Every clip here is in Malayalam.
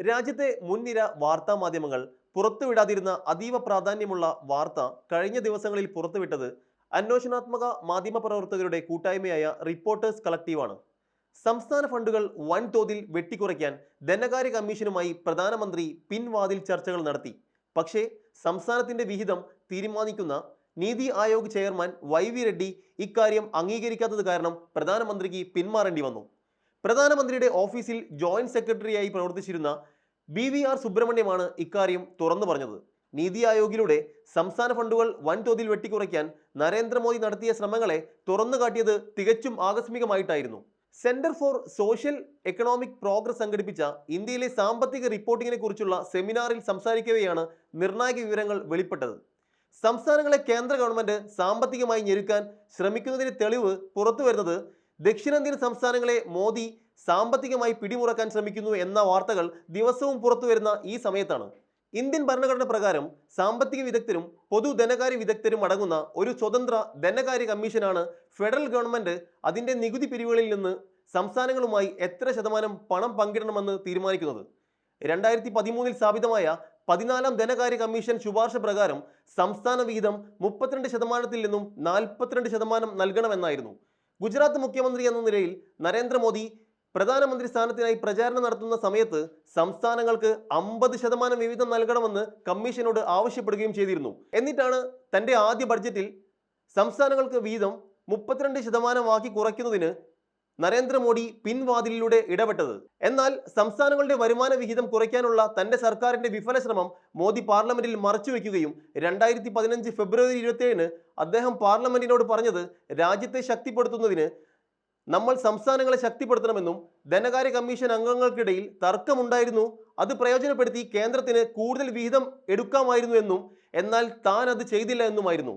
രാജ്യത്തെ മുൻനിര വാർത്താ മാധ്യമങ്ങൾ പുറത്തുവിടാതിരുന്ന അതീവ പ്രാധാന്യമുള്ള വാർത്ത കഴിഞ്ഞ ദിവസങ്ങളിൽ പുറത്തുവിട്ടത് അന്വേഷണാത്മക മാധ്യമ പ്രവർത്തകരുടെ കൂട്ടായ്മയായ റിപ്പോർട്ടേഴ്സ് കളക്റ്റീവാണ്. സംസ്ഥാന ഫണ്ടുകൾ വൻതോതിൽ വെട്ടിക്കുറയ്ക്കാൻ ധനകാര്യ കമ്മീഷനുമായി പ്രധാനമന്ത്രി പിൻവാതിൽ ചർച്ചകൾ നടത്തി. പക്ഷേ സംസ്ഥാനത്തിന്റെ വിഹിതം തീരുമാനിക്കുന്ന നീതി ആയോഗ് ചെയർമാൻ YV റെഡ്ഡി ഇക്കാര്യം അംഗീകരിക്കാത്തത് കാരണം പ്രധാനമന്ത്രിക്ക് പിന്മാറേണ്ടി വന്നു. പ്രധാനമന്ത്രിയുടെ ഓഫീസിൽ ജോയിന്റ് സെക്രട്ടറിയായി പ്രവർത്തിച്ചിരുന്ന BVR സുബ്രഹ്മണ്യമാണ് ഇക്കാര്യം തുറന്നു പറഞ്ഞത്. നീതി ആയോഗിലൂടെ സംസ്ഥാന ഫണ്ടുകൾ വൻതോതിൽ വെട്ടിക്കുറയ്ക്കാൻ നരേന്ദ്രമോദി നടത്തിയ ശ്രമങ്ങളെ തുറന്നുകാട്ടിയത് തികച്ചും ആകസ്മികമായിട്ടായിരുന്നു. Centre for social economic progress സംഘടിപ്പിച്ച ഇന്ത്യയിലെ സാമ്പത്തിക റിപ്പോർട്ടിങ്ങിനെ കുറിച്ചുള്ള സെമിനാറിൽ സംസാരിക്കവെയാണ് നിർണായക വിവരങ്ങൾ വെളിപ്പെട്ടത്. സംസ്ഥാനങ്ങളെ കേന്ദ്ര ഗവൺമെന്റ് സാമ്പത്തികമായി ഞെരുക്കാൻ ശ്രമിക്കുന്നതിന് തെളിവ് പുറത്തുവരുന്നത് ദക്ഷിണേന്ത്യൻ സംസ്ഥാനങ്ങളെ മോദി സാമ്പത്തികമായി പിടിമുറക്കാൻ ശ്രമിക്കുന്നു എന്ന വാർത്തകൾ ദിവസവും പുറത്തുവരുന്ന ഈ സമയത്താണ്. ഇന്ത്യൻ ഭരണഘടന പ്രകാരം സാമ്പത്തിക വിദഗ്ധരും പൊതു ധനകാര്യ വിദഗ്ധരും അടങ്ങുന്ന ഒരു സ്വതന്ത്ര ധനകാര്യ കമ്മീഷനാണ് ഫെഡറൽ ഗവൺമെന്റ് അതിന്റെ നികുതി പിരിവുകളിൽ നിന്ന് സംസ്ഥാനങ്ങളുമായി എത്ര ശതമാനം പണം പങ്കിടണമെന്ന് തീരുമാനിക്കുന്നത്. 2013 സ്ഥാപിതമായ 14ാം ധനകാര്യ കമ്മീഷൻ ശുപാർശ പ്രകാരം സംസ്ഥാന വിഹിതം 32% നിന്നും 42% നൽകണമെന്നായിരുന്നു. ഗുജറാത്ത് മുഖ്യമന്ത്രി എന്ന നിലയിൽ നരേന്ദ്രമോദി പ്രധാനമന്ത്രി സ്ഥാനത്തിനായി പ്രചാരണം നടത്തുന്ന സമയത്ത് സംസ്ഥാനങ്ങൾക്ക് 50% വിഹിതം നൽകണമെന്ന് കമ്മീഷനോട് ആവശ്യപ്പെടുകയും ചെയ്തിരുന്നു. എന്നിട്ടാണ് തന്റെ ആദ്യ ബഡ്ജറ്റിൽ സംസ്ഥാനങ്ങൾക്ക് വീതം 32% കുറയ്ക്കുന്നതിന് നരേന്ദ്രമോദി പിൻവാതിലിലൂടെ ഇടപെട്ടത്. എന്നാൽ സംസ്ഥാനങ്ങളുടെ വരുമാന വിഹിതം കുറയ്ക്കാനുള്ള തന്റെ സർക്കാരിന്റെ വിഫല ശ്രമം മോദി പാർലമെന്റിൽ മറച്ചുവെക്കുകയും 2015 ഫെബ്രുവരി 27 അദ്ദേഹം പാർലമെന്റിനോട് പറഞ്ഞത് രാജ്യത്തെ ശക്തിപ്പെടുത്തുന്നതിന് നമ്മൾ സംസ്ഥാനങ്ങളെ ശക്തിപ്പെടുത്തണമെന്നും ധനകാര്യ കമ്മീഷൻ അംഗങ്ങൾക്കിടയിൽ തർക്കമുണ്ടായിരുന്നു, അത് പ്രയോജനപ്പെടുത്തി കേന്ദ്രത്തിന് കൂടുതൽ വിഹിതം എടുക്കാമായിരുന്നു എന്നും എന്നാൽ താൻ അത് ചെയ്തില്ല എന്നുമായിരുന്നു.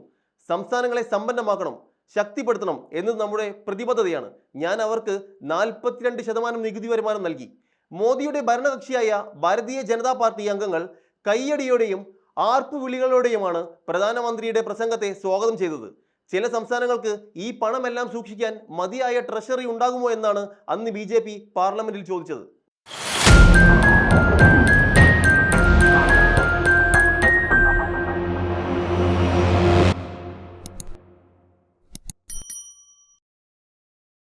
സംസ്ഥാനങ്ങളെ സമ്പന്നമാക്കണം, ശക്തിപ്പെടുത്തണം എന്നത് നമ്മുടെ പ്രതിബദ്ധതയാണ്. ഞാൻ അവർക്ക് 42% നികുതി വരുമാനം നൽകി. മോദിയുടെ ഭരണകക്ഷിയായ ഭാരതീയ ജനതാ പാർട്ടി അംഗങ്ങൾ കയ്യടിയോടെയും ആർപ്പുവിളികളോടെയുമാണ് പ്രധാനമന്ത്രിയുടെ പ്രസംഗത്തെ സ്വാഗതം ചെയ്തത്. ചില സംസ്ഥാനങ്ങൾക്ക് ഈ പണമെല്ലാം സൂക്ഷിക്കാൻ മതിയായ ട്രഷറി ഉണ്ടാകുമോ എന്നാണ് അന്ന് BJP പാർലമെന്റിൽ ചോദിച്ചത്.